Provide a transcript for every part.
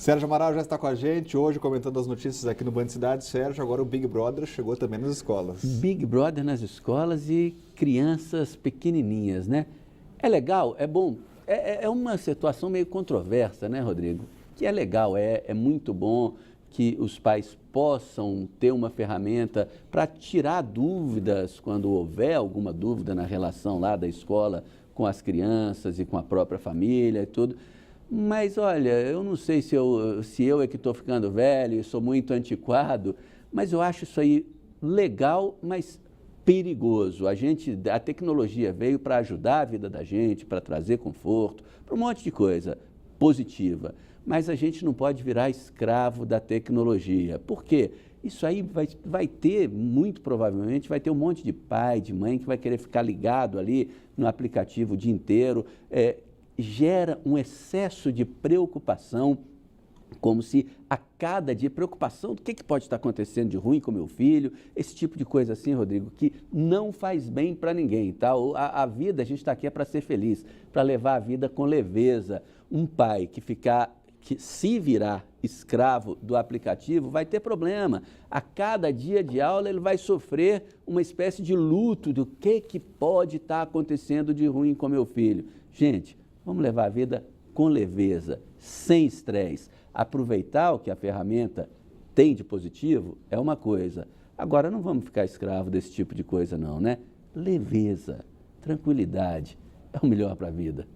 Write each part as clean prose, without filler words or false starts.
Sérgio Amaral já está com a gente hoje comentando as notícias aqui no Band Cidade. Sérgio, agora o Big Brother chegou também nas escolas. Big Brother nas escolas e crianças pequenininhas, né? É legal, é bom. É uma situação meio controversa, né, Rodrigo? Que é legal, é muito bom que os pais possam ter uma ferramenta para tirar dúvidas quando houver alguma dúvida na relação lá da escola com as crianças e com a própria família e tudo. Mas olha, eu não sei se eu é que estou ficando velho, sou muito antiquado, mas eu acho isso aí legal, mas perigoso. A tecnologia veio para ajudar a vida da gente, para trazer conforto, para um monte de coisa positiva. Mas a gente não pode virar escravo da tecnologia. Por quê? Isso aí vai ter, muito provavelmente, vai ter um monte de pai, de mãe que vai querer ficar ligado ali no aplicativo o dia inteiro. Gera um excesso de preocupação, como se a cada dia, preocupação do que pode estar acontecendo de ruim com meu filho, esse tipo de coisa assim, Rodrigo, que não faz bem para ninguém, tá? A vida, a gente está aqui para ser feliz, para levar a vida com leveza. Um pai que se virar escravo do aplicativo vai ter problema. A cada dia de aula ele vai sofrer uma espécie de luto do que pode estar acontecendo de ruim com meu filho. Gente, vamos levar a vida com leveza, sem estresse. Aproveitar o que a ferramenta tem de positivo é uma coisa. Agora, não vamos ficar escravo desse tipo de coisa não, né? Leveza, tranquilidade, é o melhor para a vida.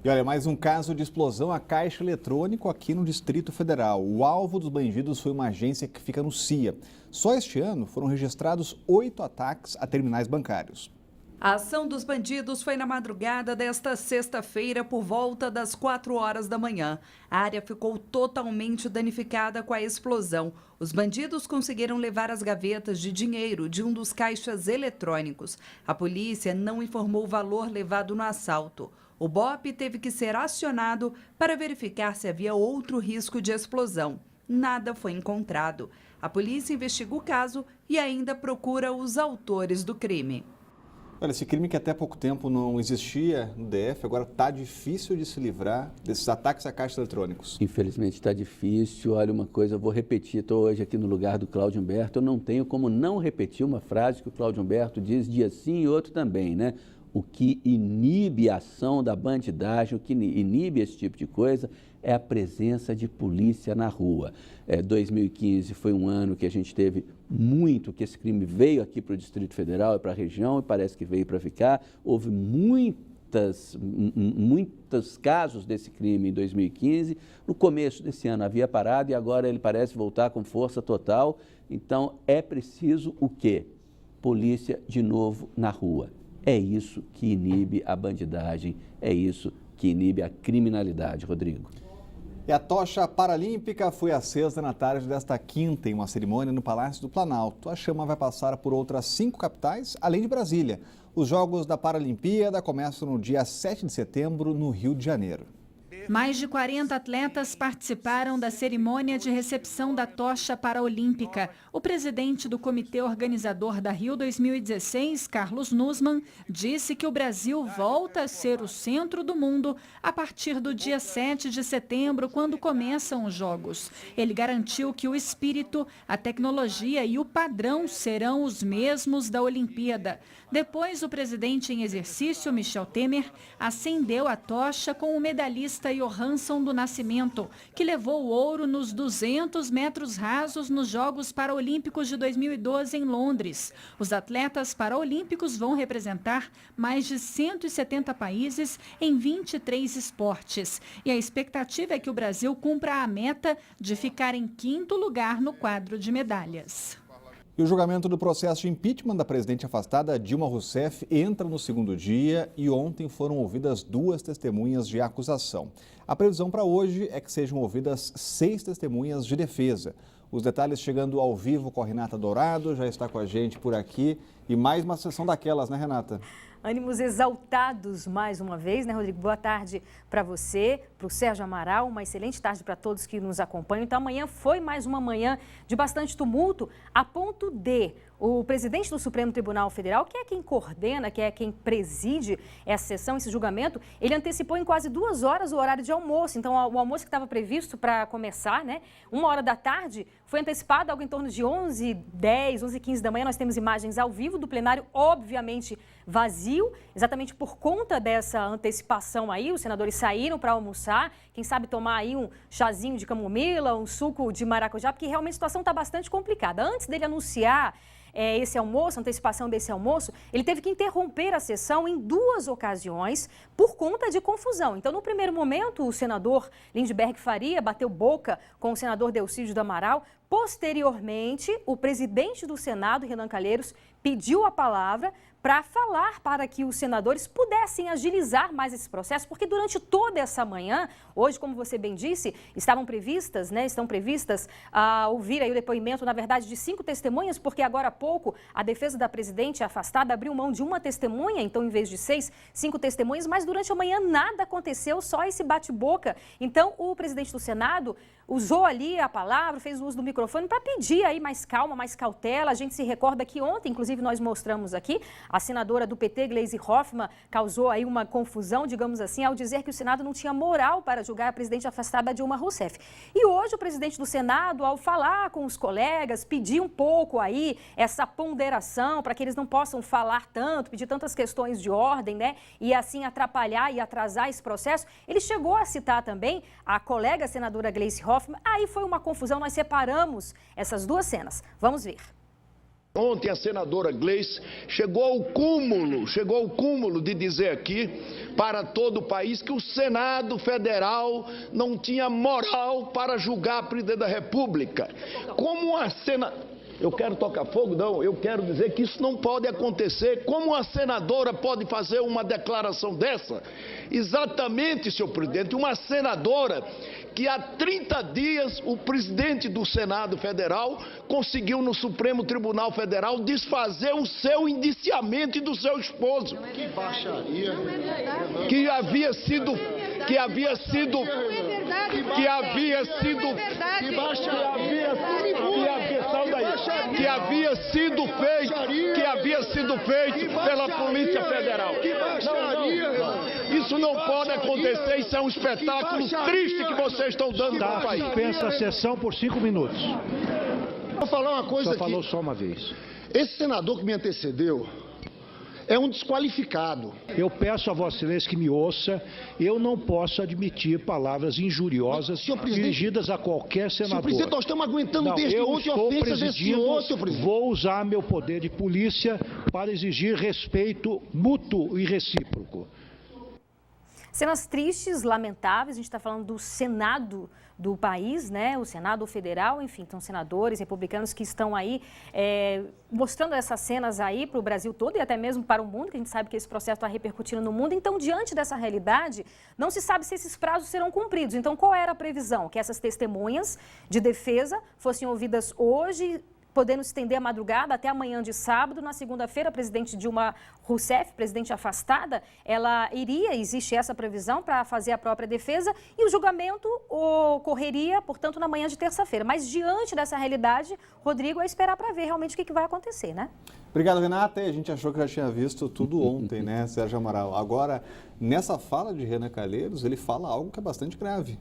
E olha, mais um caso de explosão a caixa eletrônico aqui no Distrito Federal. O alvo dos bandidos foi uma agência que fica no CIA. Só este ano foram registrados 8 ataques a terminais bancários. A ação dos bandidos foi na madrugada desta sexta-feira, por volta das 4 horas da manhã. A área ficou totalmente danificada com a explosão. Os bandidos conseguiram levar as gavetas de dinheiro de um dos caixas eletrônicos. A polícia não informou o valor levado no assalto. O BOP teve que ser acionado para verificar se havia outro risco de explosão. Nada foi encontrado. A polícia investiga o caso e ainda procura os autores do crime. Olha, esse crime que até pouco tempo não existia no DF, agora está difícil de se livrar desses ataques a caixas eletrônicos. Infelizmente está difícil. Olha, uma coisa, eu vou repetir, estou hoje aqui no lugar do Cláudio Humberto, eu não tenho como não repetir uma frase que o Cláudio Humberto diz dia sim e outro também, né? O que inibe a ação da bandidagem, o que inibe esse tipo de coisa é a presença de polícia na rua. 2015 foi um ano que a gente teve muito, que esse crime veio aqui para o Distrito Federal e para a região e parece que veio para ficar. Houve muitos casos desse crime em 2015. No começo desse ano havia parado e agora ele parece voltar com força total. Então é preciso o quê? Polícia de novo na rua. É isso que inibe a bandidagem, é isso que inibe a criminalidade, Rodrigo. E a tocha paralímpica foi acesa na tarde desta quinta em uma cerimônia no Palácio do Planalto. A chama vai passar por outras 5 capitais, além de Brasília. Os Jogos da Paralimpíada começam no dia 7 de setembro, no Rio de Janeiro. Mais de 40 atletas participaram da cerimônia de recepção da tocha paraolímpica. O presidente do comitê organizador da Rio 2016, Carlos Nussmann, disse que o Brasil volta a ser o centro do mundo a partir do dia 7 de setembro, quando começam os Jogos. Ele garantiu que o espírito, a tecnologia e o padrão serão os mesmos da Olimpíada. Depois, o presidente em exercício, Michel Temer, acendeu a tocha com o medalhista Johansson do Nascimento, que levou o ouro nos 200 metros rasos nos Jogos Paralímpicos de 2012 em Londres. Os atletas paraolímpicos vão representar mais de 170 países em 23 esportes. E a expectativa é que o Brasil cumpra a meta de ficar em 5º lugar no quadro de medalhas. E o julgamento do processo de impeachment da presidente afastada Dilma Rousseff entra no 2º dia e ontem foram ouvidas 2 testemunhas de acusação. A previsão para hoje é que sejam ouvidas 6 testemunhas de defesa. Os detalhes chegando ao vivo com a Renata Dourado, já está com a gente por aqui. E mais uma sessão daquelas, né, Renata? ânimos exaltados mais uma vez, né, Rodrigo? Boa tarde para você, para o Sérgio Amaral, uma excelente tarde para todos que nos acompanham. Então, amanhã foi mais uma manhã de bastante tumulto, a ponto de o presidente do Supremo Tribunal Federal, que é quem coordena, que é quem preside essa sessão, esse julgamento, ele antecipou em quase 2 horas o horário de almoço. Então, o almoço que estava previsto para começar, né, 1h da tarde, foi antecipado algo em torno de 11h10, 11h15 da manhã. Nós temos imagens ao vivo do plenário, obviamente vazio, exatamente por conta dessa antecipação aí. Os senadores saíram para almoçar, quem sabe tomar aí um chazinho de camomila, um suco de maracujá, porque realmente a situação está bastante complicada. Antes dele anunciar esse almoço, antecipação desse almoço, ele teve que interromper a sessão em 2 ocasiões por conta de confusão. Então, no primeiro momento, o senador Lindbergh Faria bateu boca com o senador Delcídio do Amaral. Posteriormente, o presidente do Senado, Renan Calheiros, pediu a palavra para falar para que os senadores pudessem agilizar mais esse processo, porque durante toda essa manhã, hoje, como você bem disse, estão previstas a ouvir aí o depoimento, na verdade, de 5 testemunhas, porque agora há pouco a defesa da presidente afastada abriu mão de uma testemunha, então em vez de 6, 5 testemunhas, mas durante a manhã nada aconteceu, só esse bate-boca. Então o presidente do Senado usou ali a palavra, fez o uso do microfone para pedir aí mais calma, mais cautela. A gente se recorda que ontem, inclusive, nós mostramos aqui, a senadora do PT, Gleisi Hoffmann, causou aí uma confusão, digamos assim, ao dizer que o Senado não tinha moral para julgar a presidente afastada Dilma Rousseff. E hoje o presidente do Senado, ao falar com os colegas, pedir um pouco aí essa ponderação para que eles não possam falar tanto, pedir tantas questões de ordem, né? E assim atrapalhar e atrasar esse processo. Ele chegou a citar também a colega senadora Gleisi Hoffmann. Aí foi uma confusão, nós separamos essas 2 cenas. Vamos ver. Ontem a senadora Gleisi chegou ao cúmulo de dizer aqui para todo o país que o Senado Federal não tinha moral para julgar a presidente da República. Como a Eu quero tocar fogo? Não, eu quero dizer que isso não pode acontecer. Como uma senadora pode fazer uma declaração dessa? Exatamente, senhor presidente, uma senadora que há 30 dias o presidente do Senado Federal conseguiu no Supremo Tribunal Federal desfazer o seu indiciamento e do seu esposo. Que baixaria. Que havia sido feito pela Polícia Federal. Isso não pode acontecer, isso é um espetáculo triste que vocês estão dando para o país. Dispensa a sessão por 5 minutos. Vou falar uma coisa aqui. Só falou só uma vez. Esse senador que me antecedeu é um desqualificado. Eu peço a Vossa Excelência que me ouça. Eu não posso admitir palavras injuriosas dirigidas a qualquer senador. Senhor presidente, nós estamos aguentando desde ontem ofensas desse senhor, senhor presidente. Vou usar meu poder de polícia para exigir respeito mútuo e recíproco. Cenas tristes, lamentáveis, a gente está falando do Senado do país, né? O Senado Federal, enfim, são senadores republicanos que estão aí mostrando essas cenas aí para o Brasil todo e até mesmo para o mundo, que a gente sabe que esse processo está repercutindo no mundo. Então, diante dessa realidade, não se sabe se esses prazos serão cumpridos. Então, qual era a previsão? Que essas testemunhas de defesa fossem ouvidas hoje, podendo estender a madrugada até amanhã de sábado. Na segunda-feira, a presidente Dilma Rousseff, presidente afastada, existe essa previsão para fazer a própria defesa e o julgamento ocorreria, portanto, na manhã de terça-feira. Mas diante dessa realidade, Rodrigo, é esperar para ver realmente o que vai acontecer, né? Obrigado, Renata. A gente achou que já tinha visto tudo ontem, né, Sérgio Amaral? Agora, nessa fala de Renan Calheiros, ele fala algo que é bastante grave.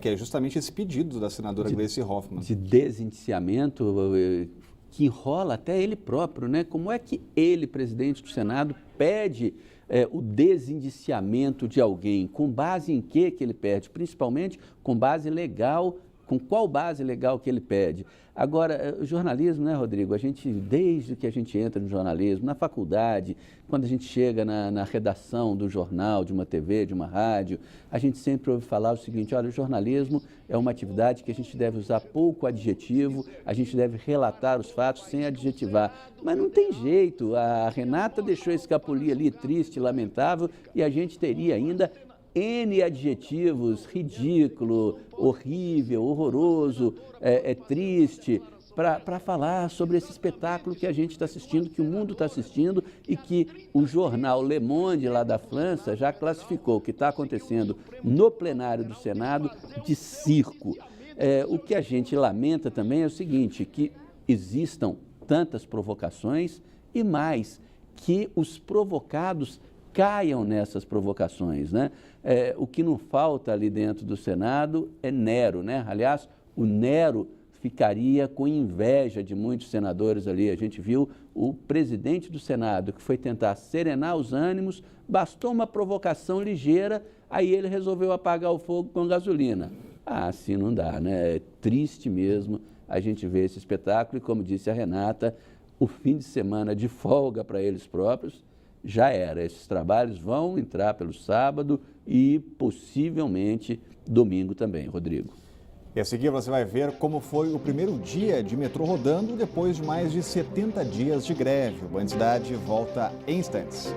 Que é justamente esse pedido da senadora Gleisi Hoffmann. De desindiciamento, que enrola até ele próprio, né? Como é que ele, presidente do Senado, pede o desindiciamento de alguém? Com base em que ele pede? Principalmente com base legal. Com qual base legal que ele pede? Agora, o jornalismo, né, Rodrigo? Desde que a gente entra no jornalismo, na faculdade, quando a gente chega na redação do jornal, de uma TV, de uma rádio, a gente sempre ouve falar o seguinte: olha, o jornalismo é uma atividade que a gente deve usar pouco adjetivo, a gente deve relatar os fatos sem adjetivar. Mas não tem jeito, a Renata deixou escapulir ali, triste, lamentável, e a gente teria ainda N adjetivos: ridículo, horrível, horroroso, triste, para falar sobre esse espetáculo que a gente está assistindo, que o mundo está assistindo e que o jornal Le Monde, lá da França, já classificou o que está acontecendo no plenário do Senado de circo. O que a gente lamenta também é o seguinte, que existam tantas provocações e mais, que os provocados caiam nessas provocações, né? O que não falta ali dentro do Senado é Nero, né? Aliás, o Nero ficaria com inveja de muitos senadores ali. A gente viu o presidente do Senado, que foi tentar serenar os ânimos, bastou uma provocação ligeira, aí ele resolveu apagar o fogo com gasolina. Assim não dá, né? É triste mesmo a gente ver esse espetáculo e, como disse a Renata, o fim de semana de folga para eles próprios já era. Esses trabalhos vão entrar pelo sábado e possivelmente domingo também, Rodrigo. E a seguir você vai ver como foi o primeiro dia de metrô rodando depois de mais de 70 dias de greve. O Band Cidade volta em instantes.